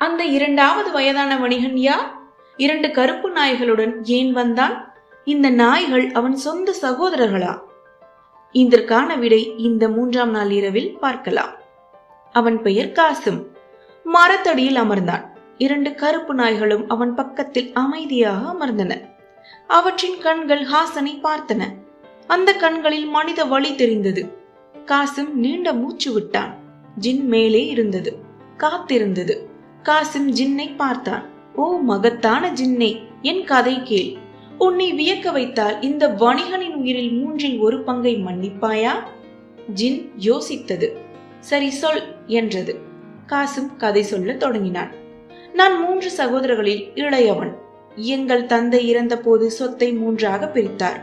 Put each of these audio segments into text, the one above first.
அந்த இரண்டாவது வயதான வணிகன் யார்? 2 கருப்பு நாய்களுடன் ஏன் வந்தான்? இந்த நாய்கள் அவன் சொந்த சகோதரர்களா? இதற்கான விடை இந்த 3ஆம் நாள் இரவில் பார்க்கலாம். அவன் பெயர் காசிம். மரத்தடியில் அமர்ந்தான். 2 கருப்பு நாய்களும் அவன் பக்கத்தில் அமைதியாக அமர்ந்தன. அவற்றின் கண்கள் ஹாசனை பார்த்தன. அந்த கண்களில் மனித வலி தெரிந்தது. காசிம் நீண்ட மூச்சு விட்டான். ஜின் மேலே இருந்தது, காத்திருந்தது. காசிம் ஜின்னை பார்த்தான். ஓ மகத்தான ஜின்னே, என் கதை கேள். உன்னை வியக்க வைத்தால் இந்த வணிகனின் உயிரில் 1/3 பங்கை மன்னிப்பாயா? ஜின் யோசித்தது. சரி சொல் என்றது. காசிம் கதை சொல்ல தொடங்கினான். நான் 3 சகோதரர்களில் இளையவன். எங்கள் தந்தை இறந்த போது சொத்தை 3ஆக பிரித்தார்.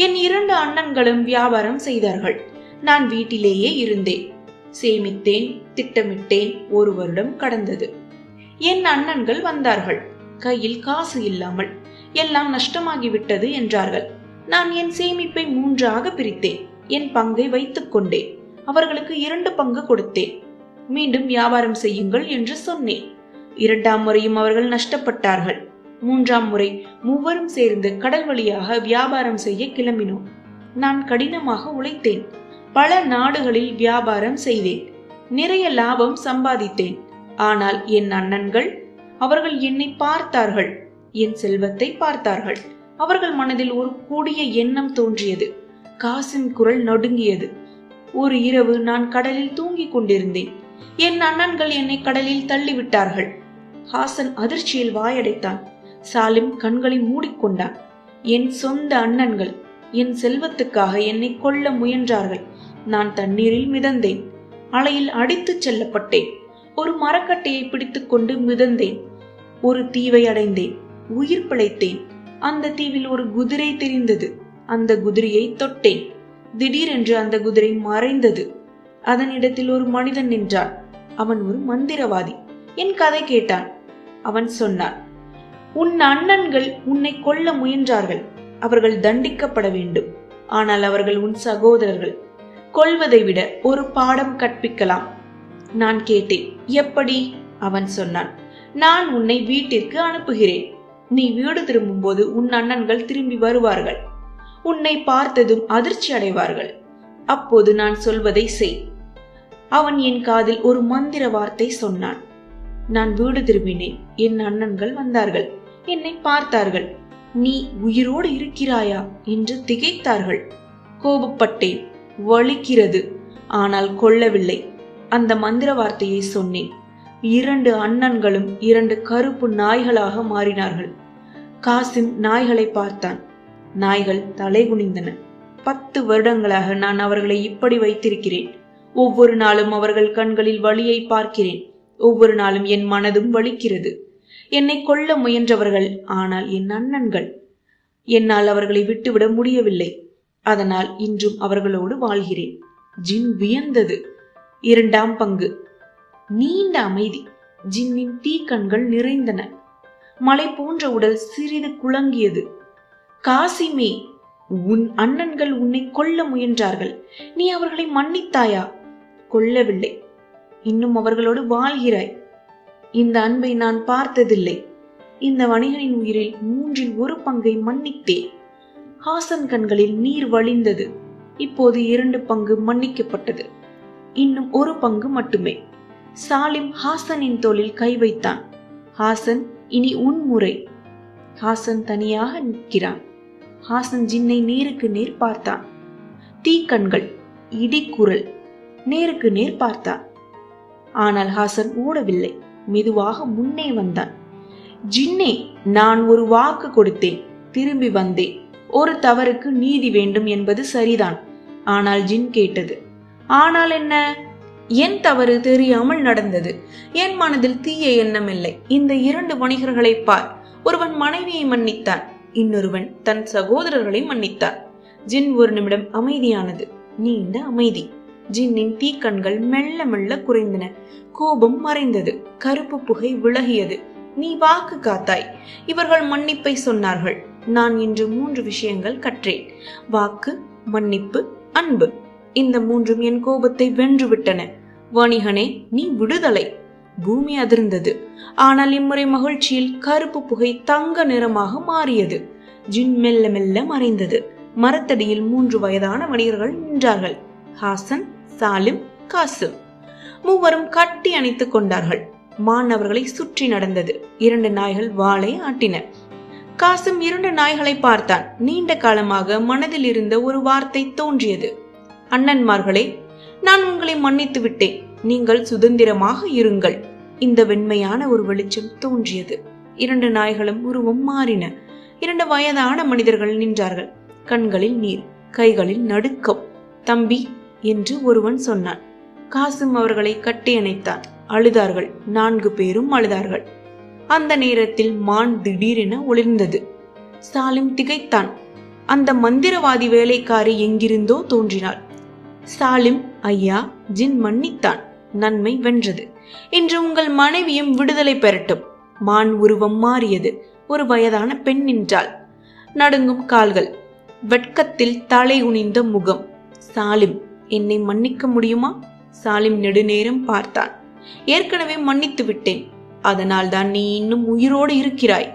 என் 2 அண்ணன்களும் வியாபாரம் செய்தார்கள். நான் வீட்டிலேயே இருந்தேன். சேமித்தேன், திட்டமிட்டேன். 1 வருடம் கடந்தது. என் அண்ணன்கள் வந்தார்கள். கையில் காசு இல்லாமல். எல்லாம் நஷ்டமாகிவிட்டது என்றார்கள். நான் என் சேமிப்பை 3ஆக பிரித்தேன். என் பங்கை வைத்துக் கொண்டேன். அவர்களுக்கு 2 பங்கு கொடுத்தேன். மீண்டும் வியாபாரம் செய்யுங்கள் என்று சொன்னேன். 2ஆம் முறையும் அவர்கள் நஷ்டப்பட்டார்கள். 3ஆம் முறை மூவரும் சேர்ந்து கடல் வழியாக வியாபாரம் செய்ய கிளம்பினோம். நான் கடினமாக உழைத்தேன். பல நாடுகளில் வியாபாரம் செய்தேன். நிறைய லாபம் சம்பாதித்தேன். ஆனால் என் அண்ணன்கள், அவர்கள் என்னை பார்த்தார்கள். என் செல்வத்தை பார்த்தார்கள். அவர்கள் மனதில் ஒரு கூடிய எண்ணம் தோன்றியது. காசிம் குரல் நடுங்கியது. ஒரு இரவு நான் கடலில் தூங்கிக் கொண்டிருந்தேன். என் அண்ணன்கள் என்னை கடலில் தள்ளிவிட்டார்கள். ஹாசன் அதிர்ச்சியில் வாயடைத்தான். சாலிம் கண்களை மூடிக்கொண்டான். என் சொந்த அண்ணன்கள் என் செல்வத்துக்காக என்னை கொல்ல முயன்றார்கள். நான் தண்ணீரில் மிதந்தேன். அலையில் அடித்துச் செல்லப்பட்டேன். ஒரு மரக்கட்டையை பிடித்துக் கொண்டு மிதந்தேன். ஒரு தீவை அடைந்தேன். உயிர் பிழைத்தேன். அந்த தீவில் ஒரு குதிரை தெரிந்தது. அந்த குதிரையை தொட்டேன். திடீரென்று அந்த குதிரை மறைந்தது. அதன் இடத்தில் ஒரு மனிதன் நின்றான். அவன் ஒரு மந்திரவாதி. என் கதை கேட்டான். அவன் சொன்னான், உன் அண்ணன்கள் உன்னை கொல்ல முயன்றார்கள். அவர்கள் தண்டிக்கப்பட வேண்டும். ஆனால் அவர்கள் உன் சகோதரர்கள். கொல்வதை விட ஒரு பாடம் கற்பிக்கலாம். நான் கேட்டேன், எப்படி? அவன் சொன்னான், நான் உன்னை வீட்டிற்கு அனுப்புகிறேன். நீ வீடு திரும்பும் போது உன் அண்ணன்கள் திரும்பி வருவார்கள். உன்னை பார்த்ததும் அதிர்ச்சி அடைவார்கள். அப்போது நான் சொல்வதை செய். அவன் என் காதில் ஒரு மந்திர வார்த்தை சொன்னான். நான் வீடு திரும்பினேன். என் அண்ணன்கள் வந்தார்கள். என்னை பார்த்தார்கள். நீ உயிரோடு இருக்கிறாயா என்று திகைத்தார்கள். கோபப்பட்டேன். வலிக்கிறது, ஆனால் கொல்லவில்லை. அந்த மந்திர வார்த்தையை சொன்னேன். 2 அண்ணன்களும் 2 கருப்பு நாய்களாக மாறினார்கள். காசிம் நாய்களை பார்த்தான். நாய்கள் தலை குனிந்தன. 10 வருடங்களாக நான் அவர்களை இப்படி வைத்திருக்கிறேன். ஒவ்வொரு நாளும் அவர்கள் கண்களில் வலியை பார்க்கிறேன். ஒவ்வொரு நாளும் என் மனதும் வலிக்கிறது. என்னை கொல்ல முயன்றவர்கள், ஆனால் என் அண்ணன்கள். என்னால் அவர்களை விட்டுவிட முடியவில்லை. அதனால் இன்றும் அவர்களோடு வாழ்கிறேன். ஜின் வியந்தது. 2ஆம் பங்கு. நீண்ட அமைதி. ஜின்னின் தீக்கண்கள் நிறைந்தன. மலை போன்ற உடல் சிறிது குழங்கியது. காசிமே, உன் அண்ணன்கள் உன்னை கொல்ல முயன்றார்கள். நீ அவர்களை மன்னித்தாயா? கொல்லவில்லை. இன்னும் அவர்களோடு வாழ்கிறாய். இந்த அன்பை நான் பார்த்ததில்லை. இந்த வணிகனின் உயிரில் 1/3 பங்கை மன்னித்தேன். ஹாசன் கண்களில் நீர் வழிந்தது. இப்போது 2 பங்கு மன்னிக்கப்பட்டது. இன்னும் 1 பங்கு மட்டுமே. சாலிம் ஹாசனின் தோளில் கை வைத்தான். ஹாசன், இனி உன் முறை. ஹாசன் தனியாக நிற்கிறான். ஹாசன் ஜின்னை நேருக்கு நேர் பார்த்தான். தீக்கண்கள், இடிக்குரல். நேருக்கு நேர் பார்த்தான். ஆனால் ஹாசன் ஓடவில்லை. மெதுவாக முன்னே வந்தான். ஜின்னே, நான் ஒரு வாக்கு கொடுத்தேன். திரும்பி வந்தேன். ஒரு தவறுக்கு நீதி வேண்டும் என்பது சரிதான். ஆனால் ஜின் கேட்டது. ஆனால் என்ன? என் தவறு தெரியாமல் நடந்தது. என் மனதில் தீய எண்ணம் இல்லை. இந்த 2 வணிகர்களை பார். ஒருவன் மனைவியை மன்னித்தான். இன்னொருவன் தன் சகோதரர்களை மன்னித்தான். ஜின் ஒரு நிமிடம் அமைதியானது. நீண்ட அமைதி. ஜின்னின் தீக்கண்கள் மெல்ல மெல்ல குறைந்தன. கோபம் மறைந்தது. கருப்பு புகை விலகியது. நீ வாக்கு காத்தாய். இவர்கள் மன்னிப்பை சொன்னார்கள். நான் இன்று 3 விஷயங்கள் கற்றேன். வாக்கு, மன்னிப்பு, அன்பு. இந்த 3ம் என் கோபத்தை வென்றுவிட்டன. வணிகனே, நீ விடுதலை. பூமி அதிர்ந்தது. ஆனால் இம்முறை மகிழ்ச்சியில் கருப்பு புகை தங்க நிறமாக மாறியது. ஜின் மெல்ல மெல்ல மறைந்தது. மரத்தடியில் 3 வயதான வணிகர்கள் நின்றார்கள். ஹாசன், சாலிம், காசிம். மூவரும் கட்டி அணைத்துக் கொண்டார்கள். மான் அவர்களை சுற்றி நடந்தது. 2 நாய்கள் வாளை ஆட்டின. காசிம் 2 நாய்களை பார்த்தான். நீண்ட காலமாக மனதில் இருந்த ஒரு வார்த்தை தோன்றியது. அண்ணன்மார்களே, நான் உங்களை மன்னித்து விட்டேன். நீங்கள் சுதந்திரமாக இருங்கள். இந்த வெண்மையான ஒரு வெளிச்சம் தோன்றியது. 2 நாய்களும் உருவம் மாறின. 2 வயதான மனிதர்கள் நின்றார்கள். கண்களில் நீர், கைகளில் நடுக்கம். தம்பி என்று ஒருவன் சொன்னான். காசிம் அவர்களை கட்டி அணைத்தான். அழுதார்கள். 4 பேரும் அழுதார்கள். அந்த நேரத்தில் மான் திடீரென ஒளிர்ந்தது. சாலிம் திகைத்தான். அந்த மந்திரவாதி வேலைக்காரி எங்கிருந்தோ தோன்றினாள். சாலிம், ஐயா, ஜின் மன்னித்தான். நன்மை வென்றது. இன்று உங்கள் மனைவியும் விடுதலை பெறட்டும். மான் உருவம் மாறியது. ஒரு வயதான பெண் நின்றாள். நடுங்கும் கால்கள், வெட்கத்தில் தலை குனிந்த முகம். சாலிம், என்னை மன்னிக்க முடியுமா? சாலிம் நெடுநேரம் பார்த்தான். ஏற்கனவே மன்னித்து விட்டேன். அதனால் தான் நீ இன்னும் உயிரோடு இருக்கிறாய்.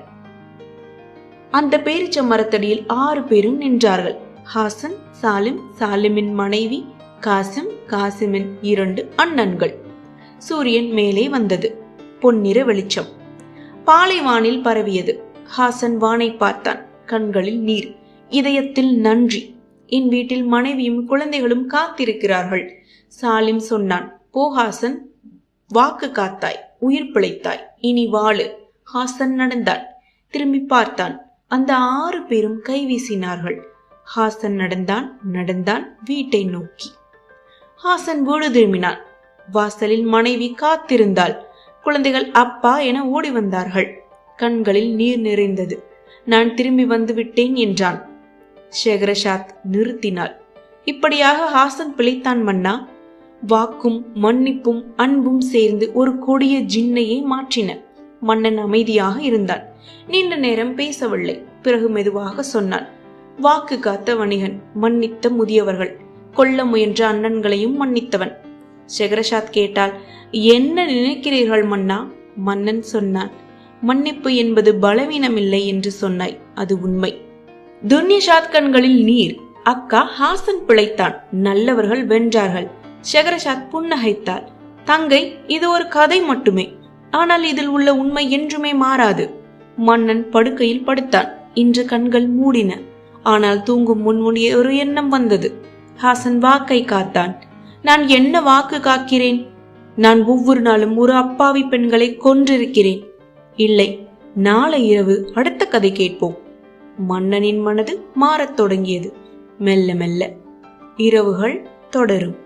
அந்த பேரிச்ச மரத்தடியில் 6 பேரும் நின்றார்கள். ஹாசன், சாலிம், சாலிமின் மனைவி, காசிம், காசிமின் 2 அண்ணன்கள். சூரியன் மேலே வந்தது. பொன்னிற வெளிச்சம் பாலைவானில் பரவியது. ஹாசன் வானை பார்த்தான். கண்களில் நீர், இதயத்தில் நன்றி. என் வீட்டில் மனைவியும் குழந்தைகளும் காத்திருக்கிறார்கள். சாலிம் சொன்னான், போ ஹாசன், வாக்கு காத்தாய், உயிர் பிழைத்தாய், இனி வாழு. ஹாசன் நடந்தான். திரும்பி பார்த்தான். அந்த 6 பேரும் கை வீசினார்கள். ஹாசன் நடந்தான் நடந்தான் வீட்டை நோக்கி. ஹாசன் வீடு திரும்பினான். வாசலில் மனைவி காத்திருந்தாள். குழந்தைகள் அப்பா என ஓடி வந்தார்கள். கண்களில் நீர் நிறைந்தது. நான் திரும்பி வந்து விட்டேன் என்றான். ஷெஹ்ரஸாத் நிறுத்தினாள். இப்படியாக ஹாசன் பிழைத்தான் மன்னா. வாக்கும் மன்னிப்பும் அன்பும் சேர்ந்து ஒரு கொடிய ஜின்னையே மாற்றின. மன்னன் அமைதியாக இருந்தான். நீண்ட நேரம் பேசவில்லை. பிறகு மெதுவாக சொன்னான், வாக்கு காத்த வணிகன், மன்னித்த முதியவர்கள், கொல்ல முயன்ற அண்ணன்களையும் மன்னித்தவன். ஷெஹ்ரஸாத் கேட்டால், என்ன நினைக்கிறீர்கள் மன்னா? மன்னன் சொன்னான், மன்னிப்பு என்பது பலவீனமில்லை என்று சொன்னாய், அது உண்மை. துன்யஷாத் கண்களில் நீர். அக்கா, ஹாசன் பிழைத்தான். நல்லவர்கள் வென்றார்கள். ஷெஹ்ரஸாத் புன்னகைத்தாள். தங்கை, இது ஒரு கதை மட்டுமே. ஆனால் இதில் உள்ள உண்மை என்றுமே மாறாது. மன்னன் படுக்கையில் படுத்தான். இன்று கண்கள் மூடின. ஆனால் தூங்கும் முன் ஒரு எண்ணம் வந்தது. ஹாசன் வாக்கை காத்தான். நான் என்ன வாக்கு காக்கிறேன்? நான் ஒவ்வொரு நாளும் ஒரு அப்பாவி பெண்களை கொன்றிருக்கிறேன். இல்லை, நாளை இரவு அடுத்த கதை கேட்போம். மன்னனின் மனது மாறத் தொடங்கியது. மெல்ல மெல்ல இரவுகள் தொடரும்.